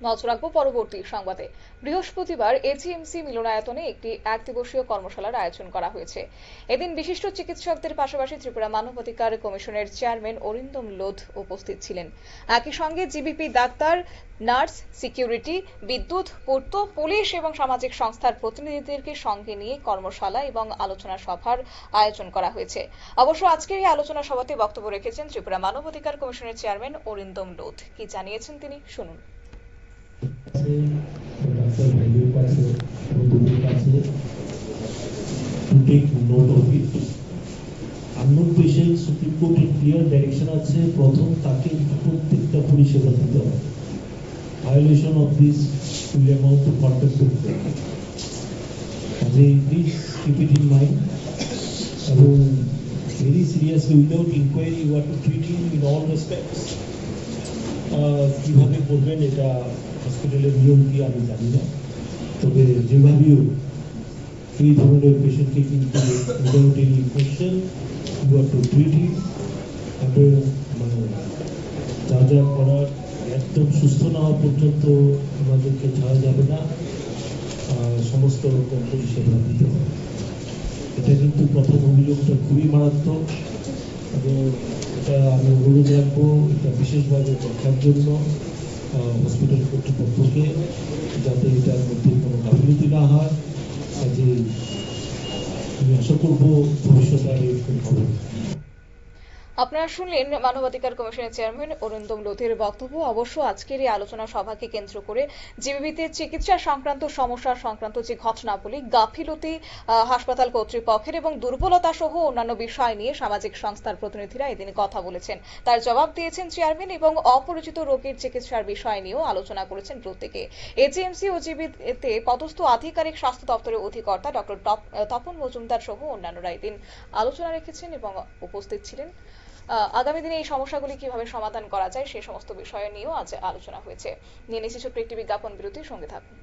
নজর রাখবো পরবর্তী সংবাদে। বৃহস্পতিবার এজিএমসি মিলনায়তনে একটি একদিবসীয় কর্মশালার আয়োজন করা হয়েছে। এদিন বিশিষ্ট চিকিৎসকদের পাশাপাশি ত্রিপুরা মানবাধিকার কমিশনের চেয়ারম্যান অরিন্দম লোধ উপস্থিত ছিলেন। একই সঙ্গে জিবিপি ডাক্তার, নার্স, সিকিউরিটি, বিদ্যুৎ, পূর্ত, পুলিশ এবং সামাজিক সংস্থার প্রতিনিধিদেরকে সঙ্গে নিয়ে কর্মশালা এবং আলোচনা সভার আয়োজন করা হয়েছে। অবশ্য আজকের এই আলোচনা সভাতে বক্তব্য রেখেছেন ত্রিপুরা মানবাধিকার কমিশনের চেয়ারম্যান অরিন্দম লোধ। কি জানিয়েছেন তিনি, শুনুন। Doctor Bhaiyo kache বন্ধুদের কাছে to take note of it. Unknown patient Supreme Court এর clear direction আছে, প্রথম তাকে প্রত্যেকটা পরিষেবা দিতে হবে। Violation of this will amount to contempt of court. Please keep it in mind. এবং very seriously without inquiry you are to treat him in all respects. কিভাবে করবেন এটা হসপিটালের নিয়ম কি আমি জানি না, তবে যেভাবেও এই ধরনের পেশেন্টকে কিন্তু without any question you are to treat him এবং যা যা করার একদম সুস্থ না হওয়া পর্যন্ত আমাদেরকে ছাড়া যাবে না, সমস্ত রকম পরিষেবা দিতে হবে। এটা কিন্তু প্রথম অভিযোগটা খুবই মারাত্মক এবং এটা আমি অনুরোধ রাখবো এটা বিশেষভাবে দেখার জন্য হসপিটাল কর্তৃপক্ষকে, যাতে এটার মধ্যে কোনো গাফিলতি না হয়। কাজে আমি আশা করবো ভবিষ্যতে আর এরকম হবে। আপনারা শুনলেন মানবাধিকার কমিশনের চেয়ারম্যান অরিন্দম লোধের বক্তব্য। অবশ্য আজকের এই আলোচনা সভাকে কেন্দ্র করে জিবিপিতে চিকিৎসা সংক্রান্ত সমস্যা সংক্রান্ত যে ঘটনাবলী, গাফিলতি হাসপাতাল কর্তৃপক্ষের এবং দুর্বলতা সহ অন্যান্য বিষয় নিয়ে সামাজিক সংস্থার প্রতিনিধিরা এদিন কথা বলেছেন। তার জবাব দিয়েছেন চেয়ারম্যান এবং অপরিচিত রোগীর চিকিৎসার বিষয় নিয়েও আলোচনা করেছেন প্রত্যেকে। এজিএমসি ও জিবিতে পদস্থ আধিকারিক স্বাস্থ্য দপ্তরের অধিকর্তা ডক্টর তপন মজুমদার সহ অন্যান্যরা এদিন আলোচনা রেখেছেন এবং উপস্থিত ছিলেন। আগামী দিনে এই সমস্যাগুলি কিভাবে সমাধান করা যায় সেই সমস্ত বিষয় নিয়েও আজ আলোচনা হয়েছে। নিয়ে নিচ্ছি ছোট্ট একটি বিজ্ঞাপন বিরতির সঙ্গে থাকুন।